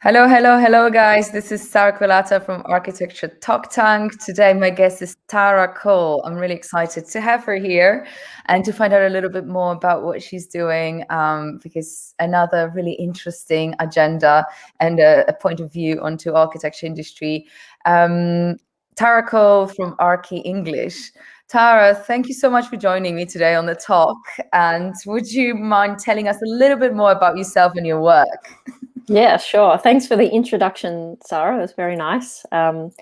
Hello, hello, hello, guys. This is Tara Cull from Architecture Talk Tank. Today, my guest is Tara Cull. I'm really excited to have her here and to find out a little bit more about what she's doing, because another really interesting agenda and a point of view onto architecture industry. Tara Cull from Aki English. Tara, thank you so much for joining me today on the talk. And would you mind telling us a little bit more about yourself and your work? Yeah, sure. Thanks for the introduction, Sarah. It was very nice. And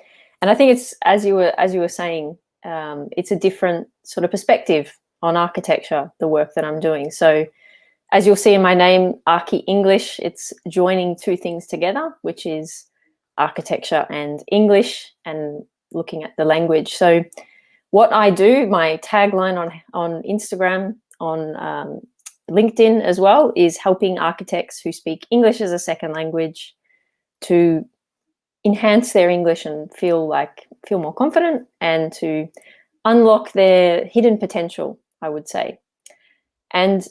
I think it's as you were saying, it's a different sort of perspective on architecture, the work that I'm doing. So, as you'll see in my name, Aki English, it's joining two things together, which is architecture and English, and looking at the language. So, what I do, my tagline on Instagram, on LinkedIn as well, is helping architects who speak English as a second language to enhance their English and feel more confident and to unlock their hidden potential, I would say. And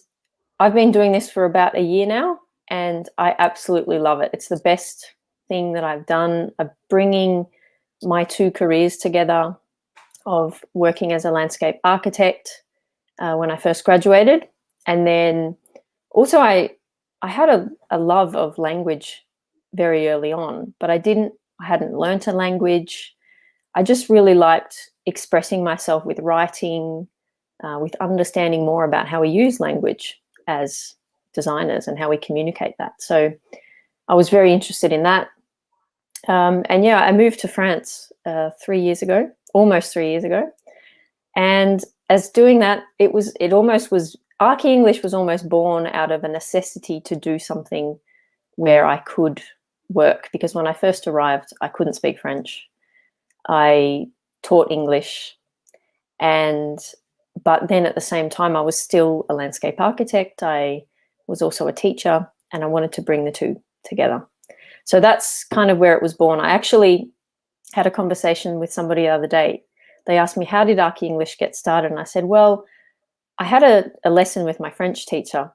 I've been doing this for about a year now, and I absolutely love it. It's the best thing that I've done, of bringing my two careers together, of working as a landscape architect when I first graduated. And then also I had a love of language very early on, but I hadn't learnt a language. I just really liked expressing myself with writing, with understanding more about how we use language as designers and how we communicate that. So I was very interested in that. And yeah, I moved to France 3 years ago, almost 3 years ago. And as doing that, Aki English was almost born out of a necessity to do something where I could work, because when I first arrived, I couldn't speak French. I taught English, but then at the same time, I was still a landscape architect. I was also a teacher, and I wanted to bring the two together. So that's kind of where it was born. I actually had a conversation with somebody the other day. They asked me, how did Aki English get started? And I said, well, I had a lesson with my French teacher,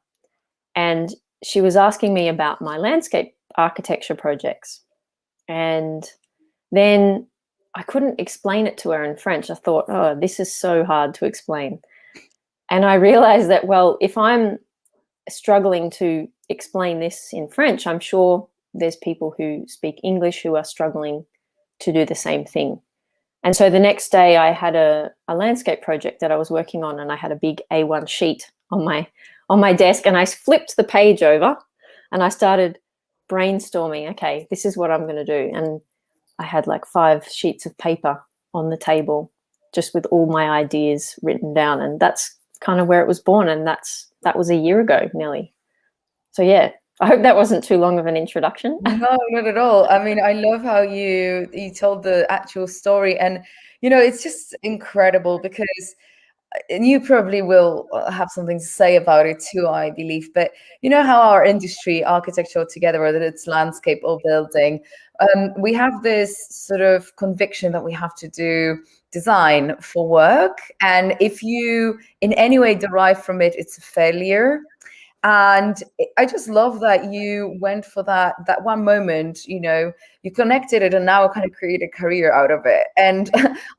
and she was asking me about my landscape architecture projects. And then I couldn't explain it to her in French. I thought, oh, this is so hard to explain. And I realized that, well, if I'm struggling to explain this in French, I'm sure there's people who speak English who are struggling to do the same thing. And so the next day I had a landscape project that I was working on, and I had a big A1 sheet on my desk, and I flipped the page over and I started brainstorming, okay, this is what I'm going to do. And I had like 5 sheets of paper on the table just with all my ideas written down, and that's kind of where it was born, and that was a year ago nearly. So yeah, I hope that wasn't too long of an introduction. No, not at all. I mean, I love how you told the actual story, and it's just incredible because, and you probably will have something to say about it too, I believe. But you know how our industry, architecture together, whether it's landscape or building, we have this sort of conviction that we have to do design for work, and if you in any way derive from it, it's a failure. And I just love that you went for that one moment, you connected it, and now kind of create a career out of it. And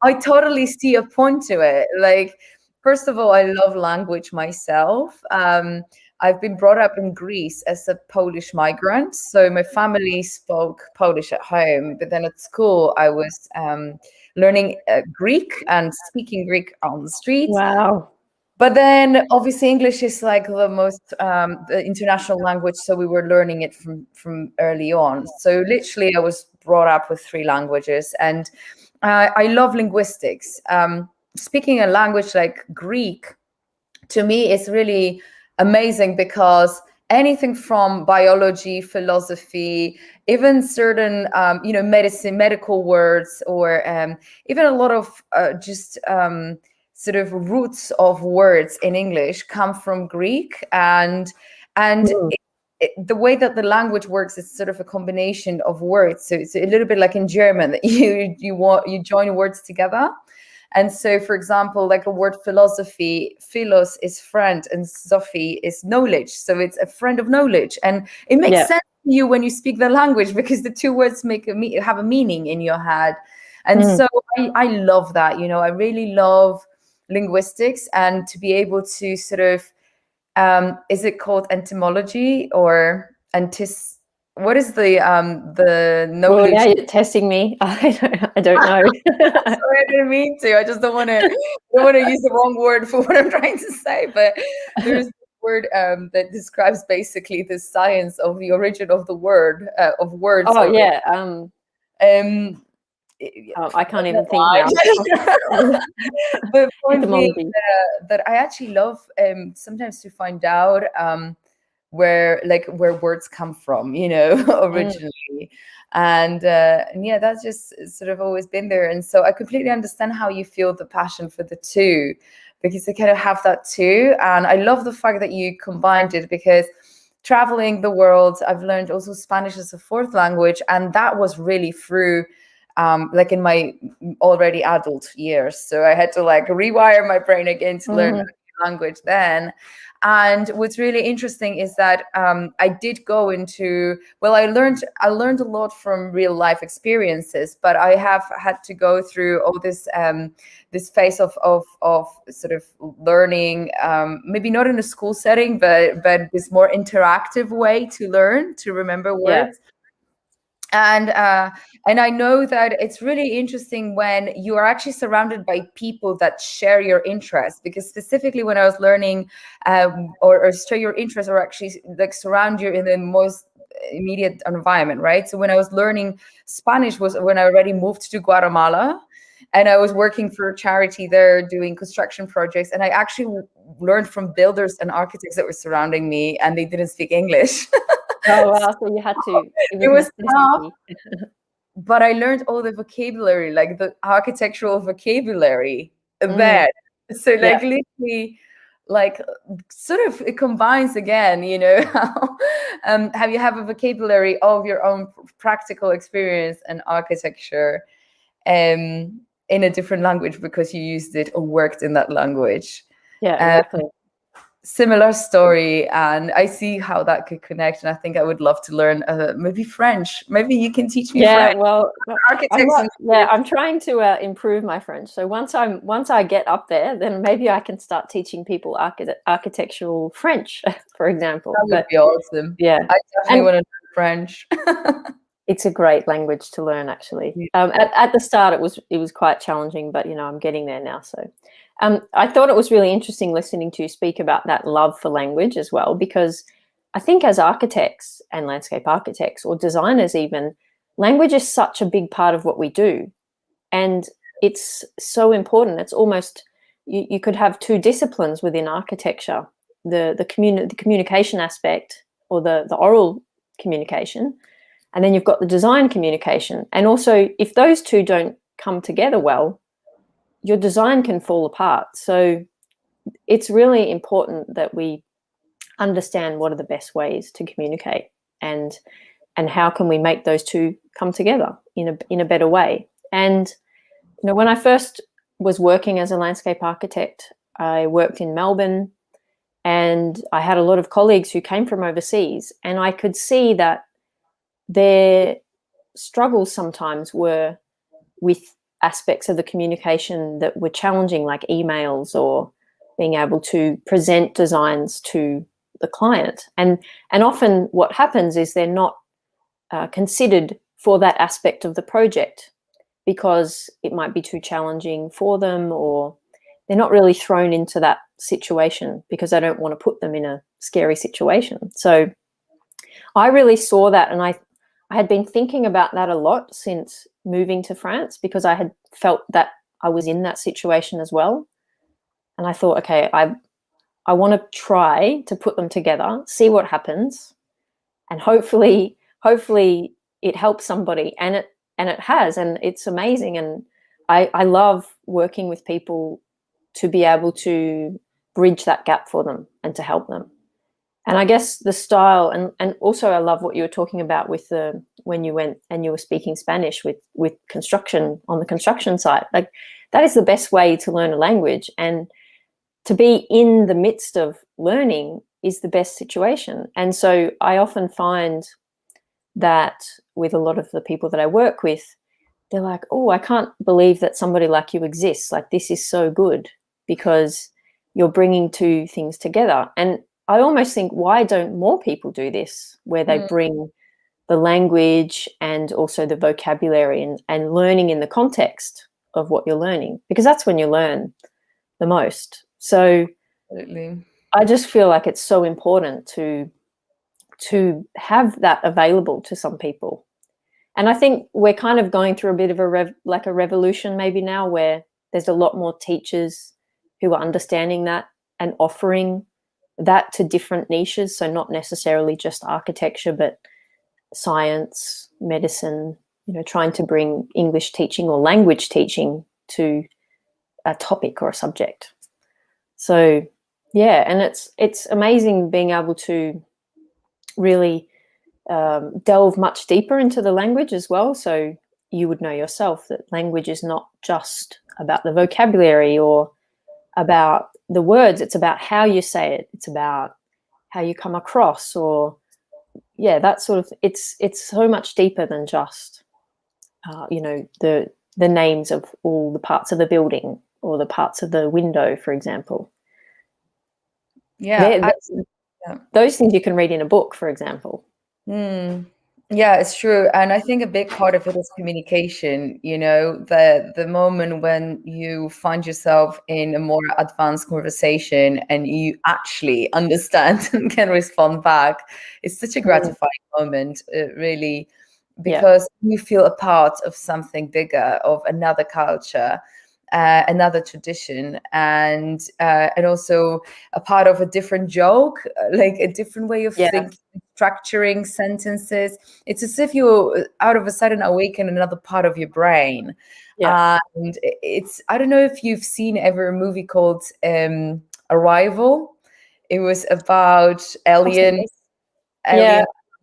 I totally see a point to it. Like, first of all, I love language myself. I've been brought up in Greece as a Polish migrant. So my family spoke Polish at home, but then at school I was learning Greek and speaking Greek on the streets. Wow. But then obviously English is like the most the international language, so we were learning it from early on. So literally I was brought up with 3 languages, and I love linguistics. Speaking a language like Greek, to me, is really amazing, because anything from biology, philosophy, even certain medicine, medical words, or even a lot of just sort of roots of words in English come from Greek, and the way that the language works is sort of a combination of words. So it's a little bit like in German, that you join words together. And so, for example, like a word philosophy, philos is friend and Sophie is knowledge. So it's a friend of knowledge. And it makes sense you when you speak the language, because the two words have a meaning in your head. And so I love that, you know, I really love linguistics, and to be able to sort of, is it called entomology or what is the Well, now nomenclature? you're testing me. I don't know. Sorry, I didn't mean to. I just don't want to use the wrong word for what I'm trying to say. But there's a word that describes basically the science of the origin of the word of words. Oh yeah. I can't even think now. The point being Etymology. that I actually love sometimes to find out where words come from, you know, originally. And yeah, that's just sort of always been there. And so I completely understand how you feel the passion for the two, because I kind of have that too. And I love the fact that you combined it, because traveling the world, I've learned also Spanish as a fourth language, and that was really through like in my already adult years. So I had to like rewire my brain again to learn a new language then. And what's really interesting is that I did go into, well, I learned a lot from real life experiences, but I have had to go through all this this phase of sort of learning, maybe not in a school setting, but this more interactive way to learn, to remember words. And I know that it's really interesting when you are actually surrounded by people that share your interests, because specifically when I was learning or share your interests, or actually like surround you in the most immediate environment, right? So when I was learning Spanish was when I already moved to Guatemala, and I was working for a charity there doing construction projects, and I actually learned from builders and architects that were surrounding me, and they didn't speak English. Oh wow! So you had to. It was tough, but I learned all the vocabulary, like the architectural vocabulary there. So like literally, like sort of it combines again, you know, how you have a vocabulary of your own practical experience and architecture in a different language because you used it or worked in that language. Yeah, exactly. Similar story, and I see how that could connect, and I think I would love to learn maybe French. Maybe you can teach me French. Well, architects I'm trying to improve my French. So once I get up there, then maybe I can start teaching people architectural French, for example. That would be awesome. Yeah, I definitely want to learn French. It's a great language to learn, actually. At the start, it was quite challenging, but you know, I'm getting there now. So I thought it was really interesting listening to you speak about that love for language as well, because I think as architects and landscape architects or designers even, language is such a big part of what we do. And it's so important. It's almost, you could have two disciplines within architecture, the communication aspect, or the oral communication, and then you've got the design communication. And also, if those two don't come together well, your design can fall apart. So it's really important that we understand what are the best ways to communicate, and how can we make those two come together in a better way. And you know, when I first was working as a landscape architect, I worked in Melbourne, and I had a lot of colleagues who came from overseas, and I could see that their struggles sometimes were with aspects of the communication that were challenging, like emails or being able to present designs to the client. And often what happens is they're not considered for that aspect of the project because it might be too challenging for them, or they're not really thrown into that situation because they don't want to put them in a scary situation. So I really saw that, and I had been thinking about that a lot since moving to France, because I had felt that I was in that situation as well. And I thought, okay, I want to try to put them together, see what happens, and hopefully it helps somebody. And it has, and it's amazing. And I love working with people to be able to bridge that gap for them and to help them. And I guess the style, and also I love what you were talking about with when you went and you were speaking Spanish with construction on the construction site. Like, that is the best way to learn a language, and to be in the midst of learning is the best situation. And so I often find that with a lot of the people that I work with, they're like, oh, I can't believe that somebody like you exists. Like, this is so good because you're bringing two things together. And I almost think, why don't more people do this, where they bring the language and also the vocabulary and learning in the context of what you're learning, because that's when you learn the most. So Absolutely. I just feel like it's so important to have that available to some people. And I think we're kind of going through a bit of a revolution maybe now, where there's a lot more teachers who are understanding that and offering that to different niches. So not necessarily just architecture, but science, medicine, trying to bring English teaching or language teaching to a topic or a subject. So yeah, and it's amazing being able to really delve much deeper into the language as well. So you would know yourself that language is not just about the vocabulary or about the words. It's about how you say it. It's about how you come across, or that sort of. It's so much deeper than just the names of all the parts of the building or the parts of the window, for example. Yeah, those things you can read in a book, for example. Yeah, it's true. And I think a big part of it is communication, the moment when you find yourself in a more advanced conversation and you actually understand and can respond back. It's such a gratifying moment, really, because you feel a part of something bigger, of another culture, another tradition, and also a part of a different joke, like a different way of thinking, structuring sentences. It's as if you out of a sudden awaken another part of your brain. And it's, I don't know if you've seen ever a movie called Arrival. It was about aliens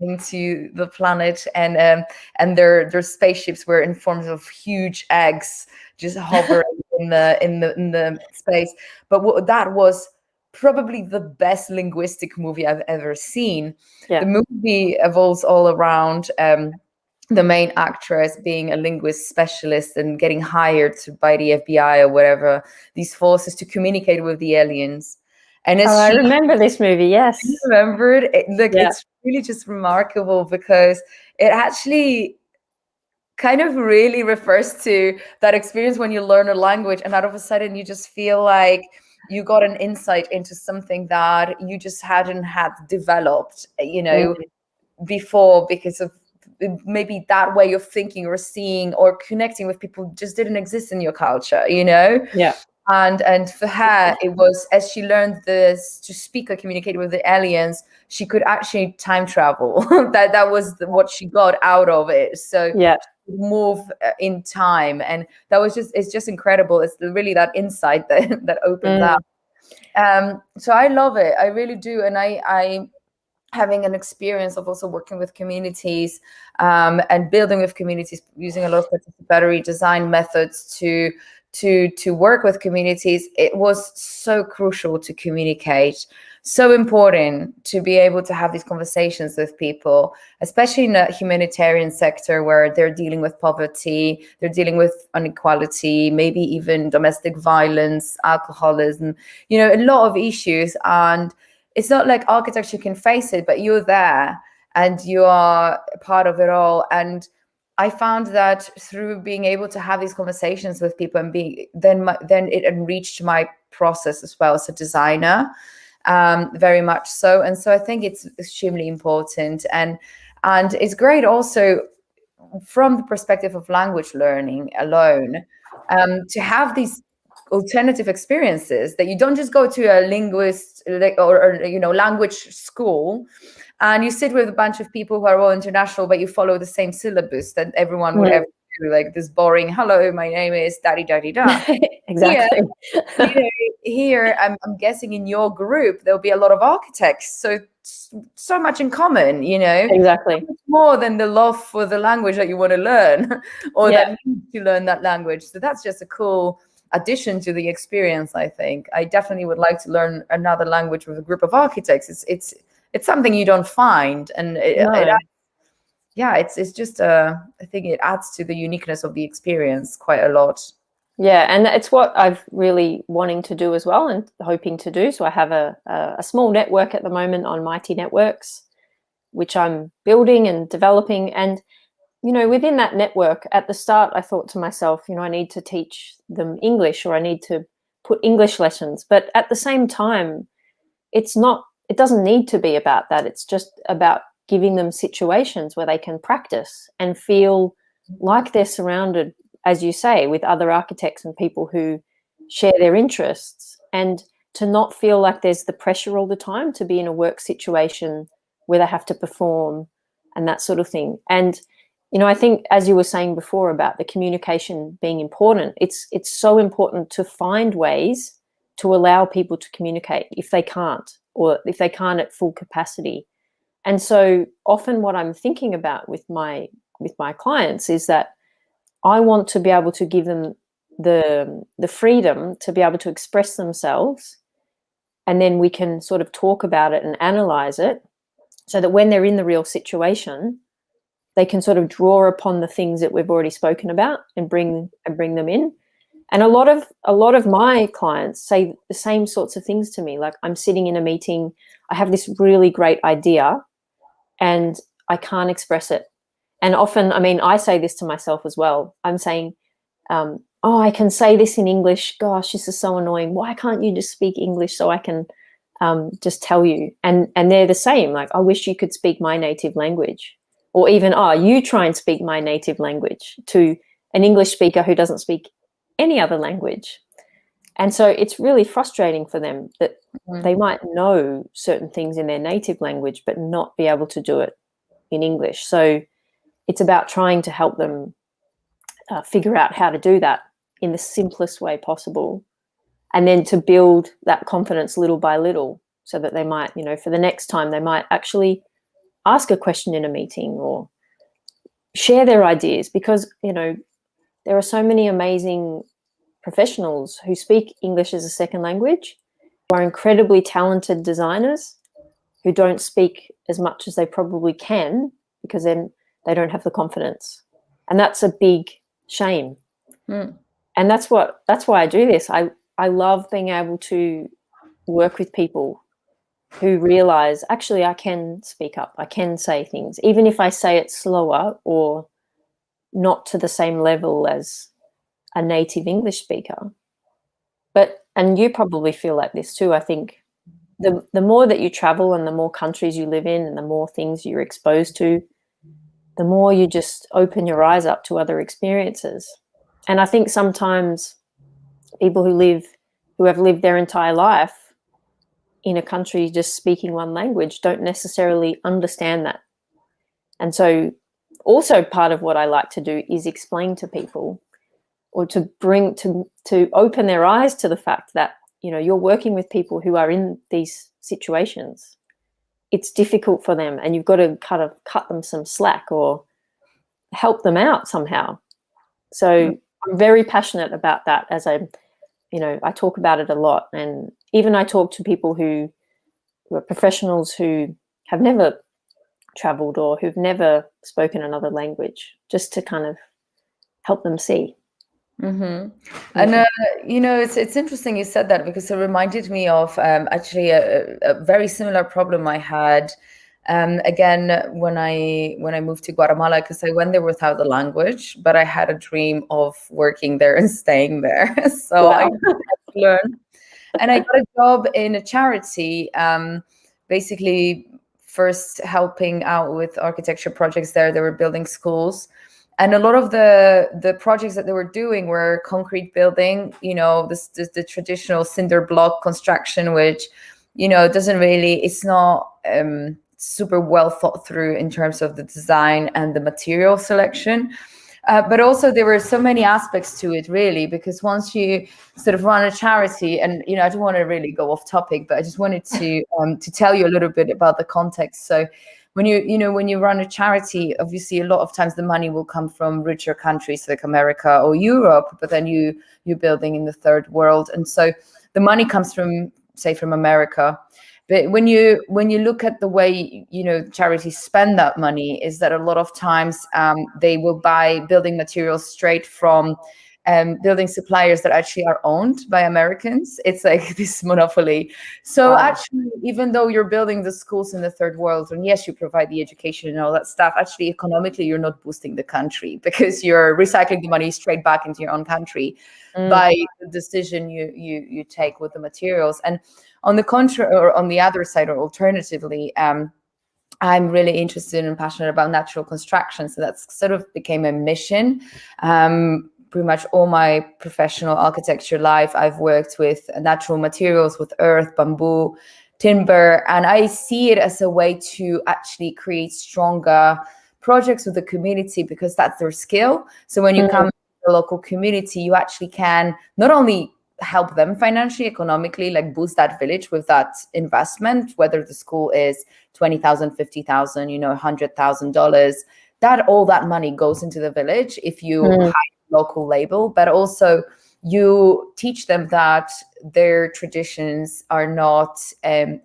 into the planet, and their spaceships were in forms of huge eggs just hovering in the space. But that was probably the best linguistic movie I've ever seen. The movie evolves all around the main actress being a linguist specialist and getting hired by the FBI or whatever, these forces, to communicate with the aliens. And I remember this movie. Yes, remembered it. Look, it's really just remarkable because it actually kind of really refers to that experience when you learn a language and out of a sudden you just feel like you got an insight into something that you just hadn't had developed, before, because of maybe that way of thinking or seeing or connecting with people just didn't exist in your culture, And for her, it was, as she learned this to speak or communicate with the aliens, she could actually time travel. that was what she got out of it. So move in time, and it's just incredible. It's really that insight that opens up. So I love it. I really do. And I having an experience of also working with communities and building with communities, using a lot of participatory design methods to work with communities, it was so crucial to communicate, so important to be able to have these conversations with people, especially in the humanitarian sector where they're dealing with poverty, they're dealing with inequality, maybe even domestic violence, alcoholism, a lot of issues. And it's not like architecture can face it, but you're there and you are part of it all. And I found that through being able to have these conversations with people and then it enriched my process as well as a designer, very much so. And so I think it's extremely important, and it's great also from the perspective of language learning alone, to have these alternative experiences, that you don't just go to a linguist or language school and you sit with a bunch of people who are all international, but you follow the same syllabus that everyone would ever do, like this boring, hello, my name is da-di-da-di-da. Exactly. Here I'm guessing in your group there'll be a lot of architects, so much in common, Exactly, more than the love for the language that you want to learn or that need to learn that language. So that's just a cool addition to the experience. I think I definitely would like to learn another language with a group of architects. It's something you don't find, and yeah, it's just I think it adds to the uniqueness of the experience quite a lot. Yeah, and it's what I've really wanting to do as well and hoping to do. So I have a small network at the moment on Mighty Networks, which I'm building and developing. And, you know, within that network, at the start, I thought to myself, you know, I need to teach them English, or I need to put English lessons. But at the same time, it doesn't need to be about that. It's just about giving them situations where they can practice and feel like they're surrounded, as you say, with other architects and people who share their interests, and to not feel like there's the pressure all the time to be in a work situation where they have to perform and that sort of thing. And, you know, I think, as you were saying before about the communication being important, it's so important to find ways to allow people to communicate if they can't, or if they can't at full capacity. And so often what I'm thinking about with my clients is that I want to be able to give them the freedom to be able to express themselves, and then we can sort of talk about it and analyze it, so that when they're in the real situation, they can sort of draw upon the things that we've already spoken about and bring them in. And a lot of my clients say the same sorts of things to me. Like, I'm sitting in a meeting, I have this really great idea, and I can't express it. And often, I mean, I say this to myself as well. I'm saying, oh, I can say this in English. Gosh, this is so annoying. Why can't you just speak English so I can just tell you? And they're the same. Like, I wish you could speak my native language. Or even, oh, you try and speak my native language to an English speaker who doesn't speak any other language. And so it's really frustrating for them that they might know certain things in their native language but not be able to do it in English. So it's about trying to help them figure out how to do that in the simplest way possible, and then to build that confidence little by little, so that they might, you know, for the next time, they might actually ask a question in a meeting or share their ideas, because, you know, there are so many amazing professionals who speak English as a second language, who are incredibly talented designers, who don't speak as much as they probably can because then they don't have the confidence. And that's a big shame. And that's why I do this. I love being able to work with people who realize, actually, I can speak up, I can say things, even if I say it slower or not to the same level as a native English speaker. But, and you probably feel like this too, I think the more that you travel and the more countries you live in and the more things you're exposed to, the more you just open your eyes up to other experiences. And I think sometimes people who have lived their entire life in a country just speaking one language don't necessarily understand that. And so also part of what I like to do is explain to people, or to bring to open their eyes to the fact that, you know, you're working with people who are in these situations. It's difficult for them, and you've got to kind of cut them some slack or help them out somehow. So I'm very passionate about that, as I talk about it a lot. And even I talk to people who are professionals who have never traveled or who've never spoken another language, just to kind of help them see. And it's interesting you said that, because it reminded me of actually a very similar problem I had again when I moved to Guatemala, because I went there without the language, but I had a dream of working there and staying there. So wow. I had to learn, and I got a job in a charity, basically first helping out with architecture projects there. They were building schools. And a lot of the projects that they were doing were concrete building, the traditional cinder block construction, which, it's not super well thought through in terms of the design and the material selection. But also there were so many aspects to it, really, because once you sort of run a charity, and, I don't want to really go off topic, but I just wanted to tell you a little bit about the context. So when you run a charity, obviously a lot of times the money will come from richer countries like America or Europe, but then you're building in the third world. And so the money comes from, say, from America. But when you look at the way, you know, charities spend that money, is that a lot of times they will buy building materials straight from building suppliers that actually are owned by Americans. It's like this monopoly. So actually, even though you're building the schools in the third world, and yes, you provide the education and all that stuff, actually economically, you're not boosting the country, because you're recycling the money straight back into your own country by the decision you take with the materials. And on the contrary, or on the other side, or alternatively, I'm really interested and passionate about natural construction. So that's sort of became a mission. Pretty much all my professional architecture life, I've worked with natural materials, with earth, bamboo, timber, and I see it as a way to actually create stronger projects with the community, because that's their skill. So when you come to the local community, you actually can not only help them financially, economically, like boost that village with that investment, whether the school is 20,000, 50,000, you know, $100,000, that all that money goes into the village if you hire a local label, but also you teach them that their traditions are not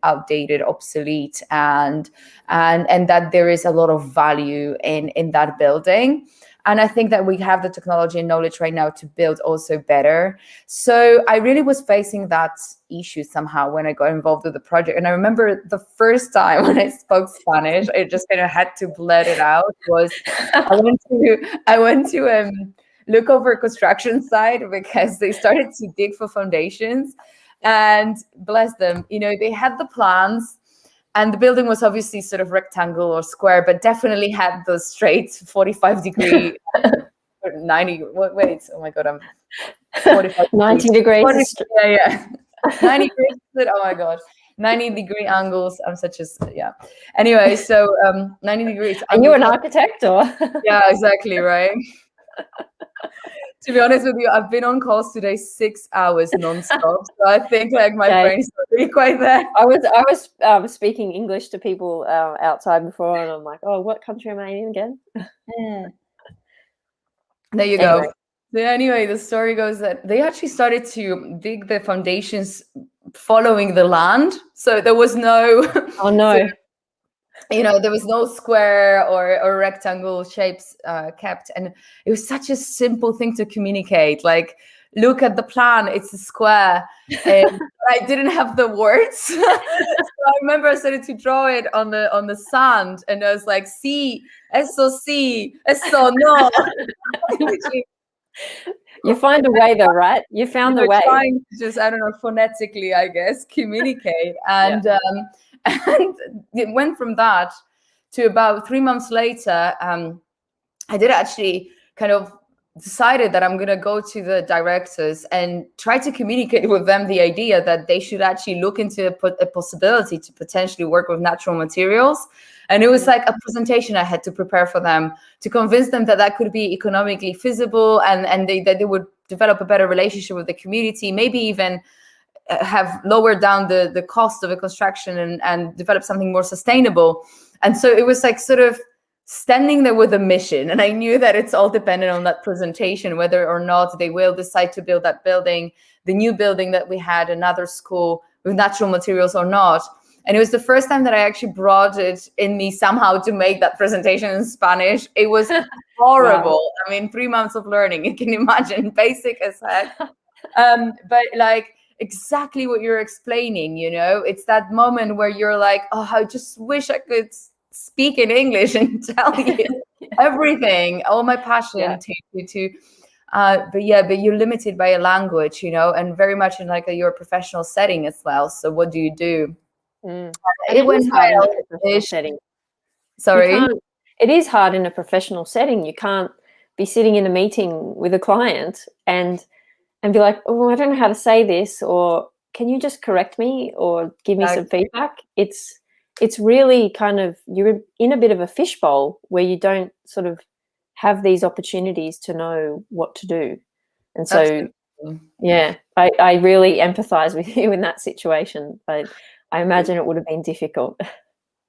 outdated, obsolete, and that there is a lot of value in that building. And I think that we have the technology and knowledge right now to build also better. So I really was facing that issue somehow when I got involved with the project. And I remember the first time when I spoke Spanish, I just kind of had to blurt it out. Was I went to look over a construction site, because they started to dig for foundations, and bless them, you know, they had the plans. And the building was obviously sort of rectangle or square, but definitely had the straight 45-degree, 90. Wait, oh my God, I'm 45. 90 degrees. 40, yeah. 90 degrees. Oh my God, 90-degree angles. I'm such a, yeah. Anyway, so 90 degrees. Are you an architect or? Yeah, exactly, right. To be honest with you, I've been on calls today 6 hours nonstop, so I think like my brain's not really quite there. I was speaking English to people outside before, and I'm like, oh, what country am I in again? There you go. So anyway, the story goes that they actually started to dig the foundations following the land, so there was no. Oh no. You know, there was no square or rectangle shapes kept, and it was such a simple thing to communicate. Like, look at the plan; it's a square. And I didn't have the words, so I remember I started to draw it on the sand, and I was like, "Sí, eso sí, eso no." You find a way, though, right? You found the way. Trying to just, I don't know, phonetically, I guess, communicate, and. And it went from that to about 3 months later. I did actually kind of decided that I'm going to go to the directors and try to communicate with them the idea that they should actually look into a possibility to potentially work with natural materials. And it was like a presentation I had to prepare for them to convince them that that could be economically feasible, and that they would develop a better relationship with the community, maybe even have lowered down the cost of a construction and develop something more sustainable. And so it was like sort of standing there with a mission. And I knew that it's all dependent on that presentation, whether or not they will decide to build that building, the new building that we had, another school with natural materials or not. And it was the first time that I actually brought it in me somehow to make that presentation in Spanish. It was horrible. Wow. I mean, 3 months of learning, you can imagine, basic as heck. But like, exactly what you're explaining, you know, it's that moment where you're like, oh, I just wish I could speak in English and tell you everything, all my passion but you're limited by a language, you know, and very much in like your professional setting as well. So what do you do? It went hard in a professional setting. Sorry? It is hard in a professional setting. You can't be sitting in a meeting with a client and be like, oh, I don't know how to say this, or can you just correct me or give me some feedback? It's really kind of, you're in a bit of a fishbowl where you don't sort of have these opportunities to know what to do. And so, I really empathize with you in that situation. But I imagine it would have been difficult.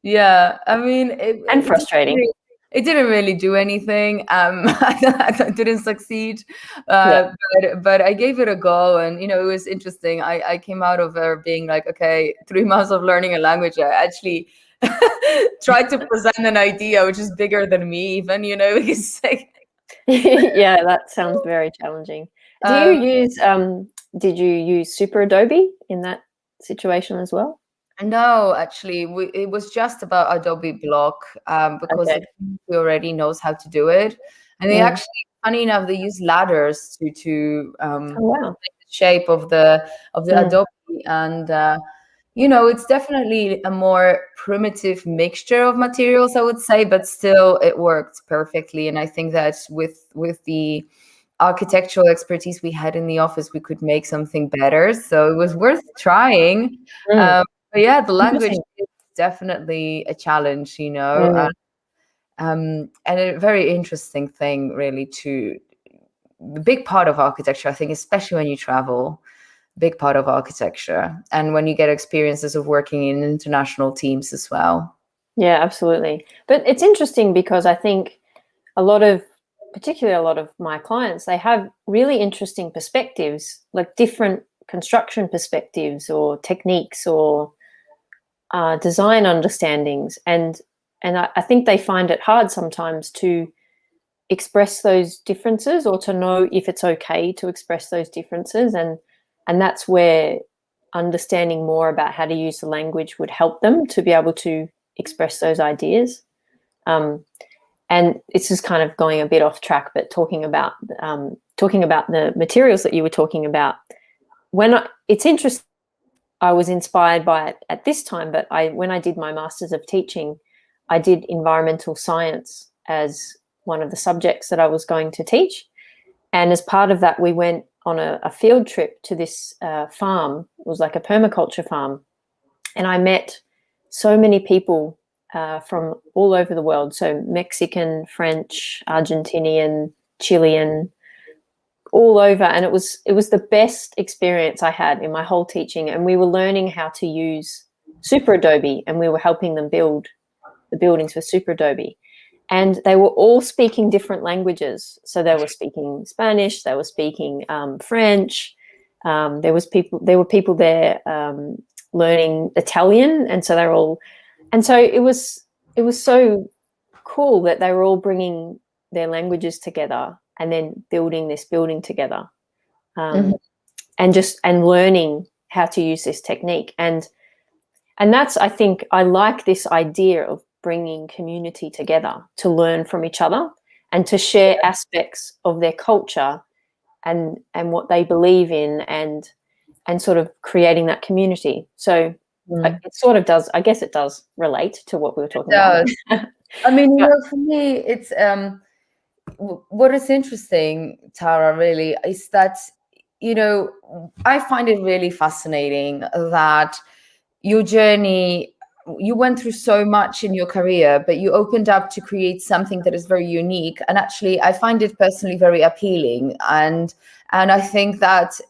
Yeah, I mean, and frustrating. It didn't really do anything. I didn't succeed, Yeah. but I gave it a go, and it was interesting. I came out of there being like, okay, 3 months of learning a language. I actually tried to present an idea which is bigger than me, even because like, Yeah, that sounds very challenging. Do you um, use did you use Super Adobe in that situation as well? no, actually, it was just about Adobe Block, because Okay. the community already knows how to do it, and they Mm. actually, funny enough, they use ladders to Oh wow. shape of the Mm. Adobe, and it's definitely a more primitive mixture of materials, I would say, but still it worked perfectly. And I think that with the architectural expertise we had in the office, we could make something better. So it was worth trying. Mm. But yeah, the language Interesting. is definitely a challenge, Mm. and a very interesting thing, really, to the big part of architecture, I think, especially when you travel, big part of architecture, and when you get experiences of working in international teams as well. Yeah, absolutely. But it's interesting because I think particularly a lot of my clients, they have really interesting perspectives, like different construction perspectives or techniques or design understandings, and I think they find it hard sometimes to express those differences or to know if it's okay to express those differences, and that's where understanding more about how to use the language would help them to be able to express those ideas. Um, and it's just kind of going a bit off track, but talking about the materials that you were talking about. It's interesting. I was inspired by it at this time, but when I did my Masters of Teaching, I did environmental science as one of the subjects that I was going to teach. And as part of that, we went on a field trip to this farm. It was like a permaculture farm. And I met so many people from all over the world. So Mexican, French, Argentinian, Chilean, all over, and it was the best experience I had in my whole teaching. And we were learning how to use Super Adobe, and we were helping them build the buildings for Super Adobe. And they were all speaking different languages. So they were speaking Spanish, they were speaking French. There were people there learning Italian, and so they're all. And so it was so cool that they were all bringing their languages together and then building this building together, Mhm. and learning how to use this technique. And that's, I think, I like this idea of bringing community together to learn from each other and to share aspects of their culture and what they believe in, and sort of creating that community. So it sort of does, I guess it does relate to what we were talking about. Does. I mean, Yeah. for me, it's what is interesting, Tara, really, is that I find it really fascinating that your journey, you went through so much in your career, but you opened up to create something that is very unique. And actually, I find it personally very appealing. And I think that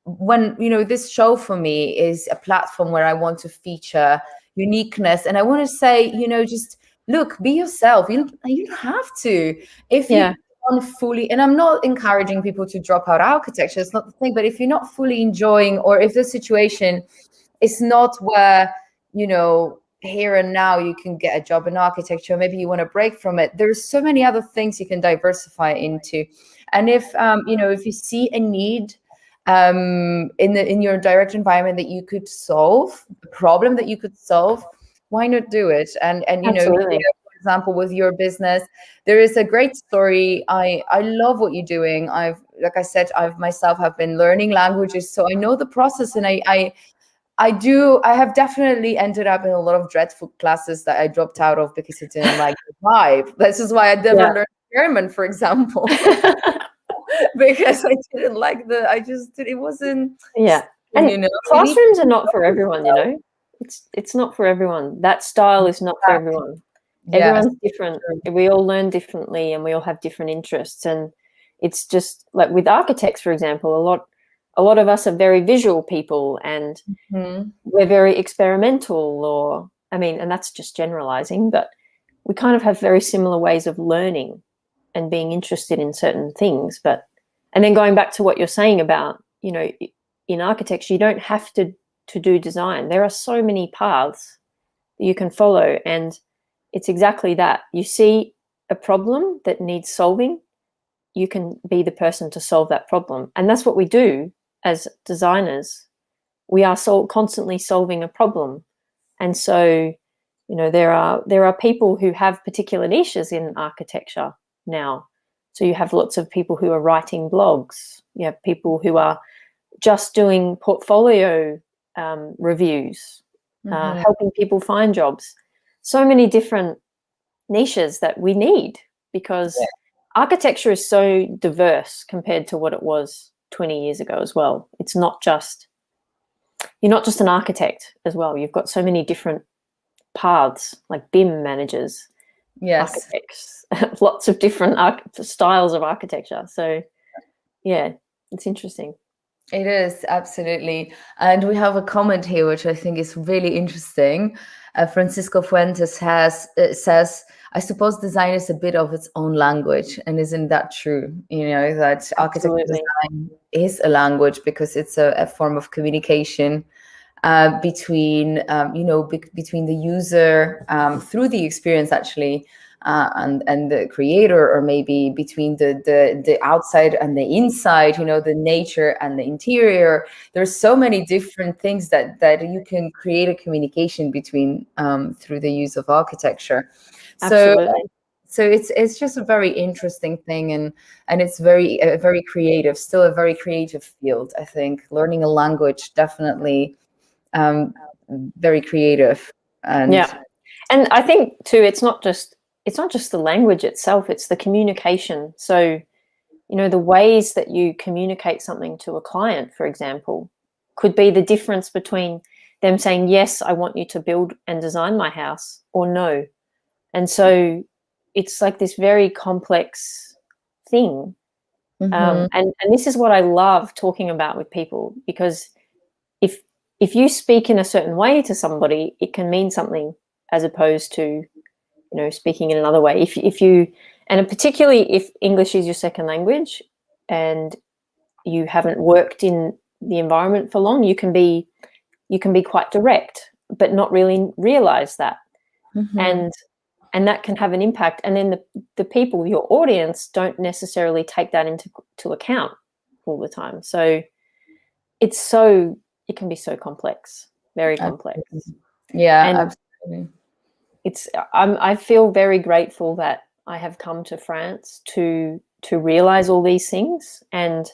when this show for me is a platform where I want to feature uniqueness, and I want to say, just look, be yourself. You don't have to. If you Yeah. aren't fully, and I'm not encouraging people to drop out architecture, it's not the thing, but if you're not fully enjoying, or if the situation is not where, here and now you can get a job in architecture, maybe you want to break from it, there's so many other things you can diversify into. And if you see a need in your direct environment that you could solve, the problem that you could solve, why not do it? And Absolutely. for example, with your business, there is a great story. I love what you're doing. Like I said, I've myself have been learning languages, so I know the process, and I have definitely ended up in a lot of dreadful classes that I dropped out of because I didn't like the vibe. This is why I never Yeah. learned German, for example. Because I didn't like it wasn't, Yeah. And you know, you need classrooms are not for everyone, It's not for everyone. That style is not for that. everyone. Yes. Everyone's different. We all learn differently and we all have different interests. And it's just like with architects, for example, a lot of us are very visual people, and Mhm. we're very experimental, and that's just generalizing, but we kind of have very similar ways of learning and being interested in certain things. And then going back to what you're saying about, you know, in architecture, you don't have to do design. There are so many paths that you can follow, and it's exactly that. You see a problem that needs solving, you can be the person to solve that problem. And that's what we do as designers. We are constantly solving a problem. And so, you know, there are people who have particular niches in architecture now. So you have lots of people who are writing blogs. You have people who are just doing portfolio reviews, helping people find jobs. So many different niches that we need, because architecture is so diverse compared to what it was 20 years ago as well. It's not just, you're not just an architect as well. You've got so many different paths, like BIM managers, architects, lots of different styles of architecture. So yeah, it's interesting. It is, absolutely. And we have a comment here, which I think is really interesting. Francisco Fuentes says, I suppose design is a bit of its own language. And isn't that true? You know, that architecture design is a language because it's a form of communication between, between the user through the experience, actually, and the creator, or maybe between the outside and the inside, you know, the nature and the interior. There's so many different things that you can create a communication between through the use of architecture. Absolutely. So it's just a very interesting thing, and it's very creative, still a very creative field. I think learning a language, definitely very creative. And yeah, and I think too, it's not just the language itself, it's the communication. So, you know, the ways that you communicate something to a client, for example, could be the difference between them saying, yes, I want you to build and design my house, or no. And so it's like this very complex thing. And this is what I love talking about with people, because if you speak in a certain way to somebody, it can mean something, as opposed to, you know, speaking in another way. If you, and particularly if English is your second language and you haven't worked in the environment for long, you can be quite direct, but not really realize that. And that can have an impact. And then the people, your audience, don't necessarily take that into account all the time. So it can be so complex, very complex. Yeah, and absolutely. I feel very grateful that I have come to France to realize all these things. And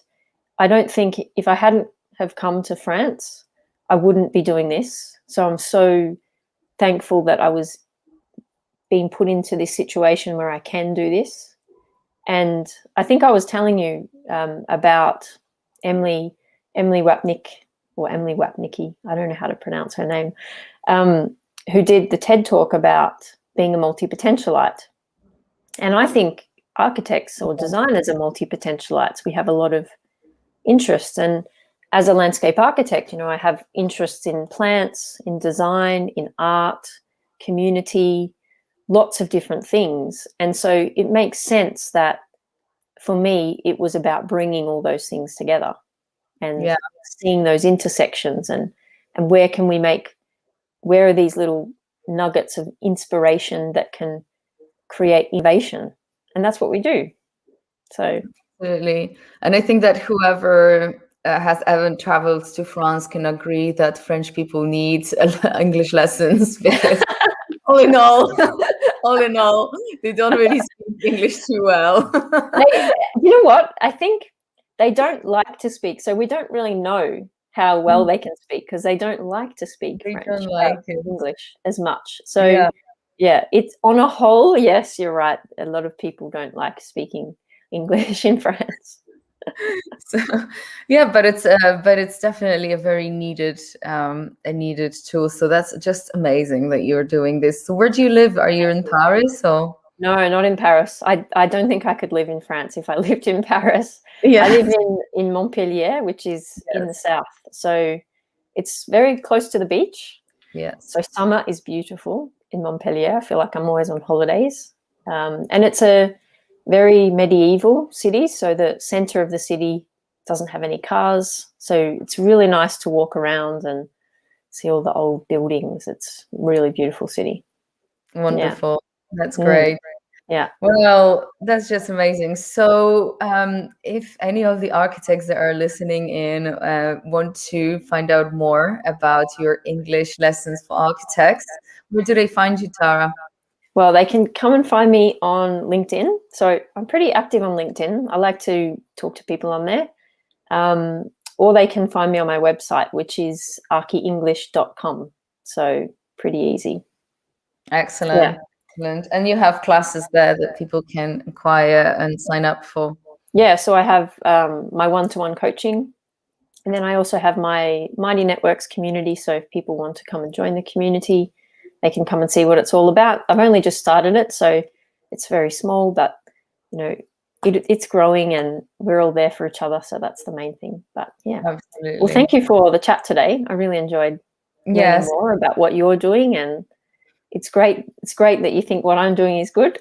I don't think if I hadn't have come to France, I wouldn't be doing this. So I'm so thankful that I was being put into this situation where I can do this. And I think I was telling you about Emilie Wapnicke, or Emilie Wapnicke, I don't know how to pronounce her name, who did the TED Talk about being a multipotentialite. And I think architects or designers are multipotentialites. We have a lot of interests. And as a landscape architect, you know, I have interests in plants, in design, in art, community, lots of different things. And so it makes sense that for me, it was about bringing all those things together and seeing those intersections, and where are these little nuggets of inspiration that can create innovation. And that's what we do. So absolutely. And I think that whoever has ever traveled to France can agree that French people need English lessons, because all in all, they don't really speak English too well. You know what? I think they don't like to speak. So we don't really know how well they can speak, because they don't like to speak French or English as much. So yeah, it's on a whole, yes, you're right. A lot of people don't like speaking English in France. So, yeah, but it's definitely a very needed tool. So that's just amazing that you're doing this. So where do you live? Are you in Paris or? No, not in Paris. I don't think I could live in France if I lived in Paris. Yeah. I live in Montpellier, which is in the south. So it's very close to the beach. Yes. So summer is beautiful. Montpellier. I feel like I'm always on holidays. And it's a very medieval city, so the center of the city doesn't have any cars. So it's really nice to walk around and see all the old buildings. It's a really beautiful city. Wonderful. Yeah. That's great. Yeah. Well, that's just amazing. So, if any of the architects that are listening in want to find out more about your English lessons for architects, where do they find you, Tara? Well, they can come and find me on LinkedIn. So I'm pretty active on LinkedIn. I like to talk to people on there. Or they can find me on my website, which is akienglish.com. So pretty easy. Excellent. Yeah. Excellent. And you have classes there that people can acquire and sign up for? Yeah, so I have my one-to-one coaching. And then I also have my Mighty Networks community. So if people want to come and join the community, they can come and see what it's all about. I've only just started it, so it's very small, but you know, it's growing and we're all there for each other. So that's the main thing. But yeah. Absolutely. Well, thank you for the chat today. I really enjoyed learning more about what you're doing, and it's great. It's great that you think what I'm doing is good.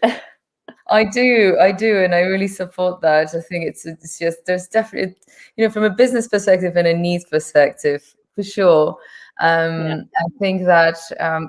I do, and I really support that. I think it's just there's definitely, from a business perspective and a needs perspective, for sure. I think that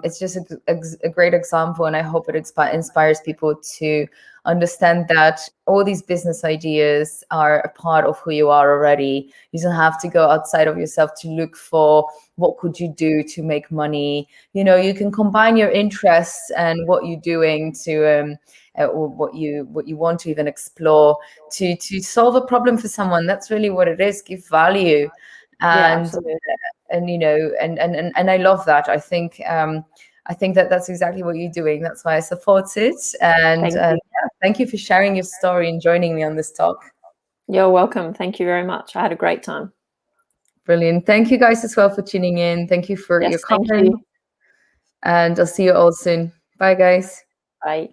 it's just a great example, and I hope it inspires people to understand that all these business ideas are a part of who you are already. You don't have to go outside of yourself to look for what could you do to make money. You can combine your interests and what you're doing to or what you want to even explore to solve a problem for someone. That's really what it is. Give value. And and I love that. I think that that's exactly what you're doing. That's why I support it. And thank you for sharing your story and joining me on this talk. You're welcome. Thank you very much. I had a great time. Brilliant. Thank you guys as well for tuning in. Thank you for your comment. And I'll see you all soon. Bye, guys. Bye.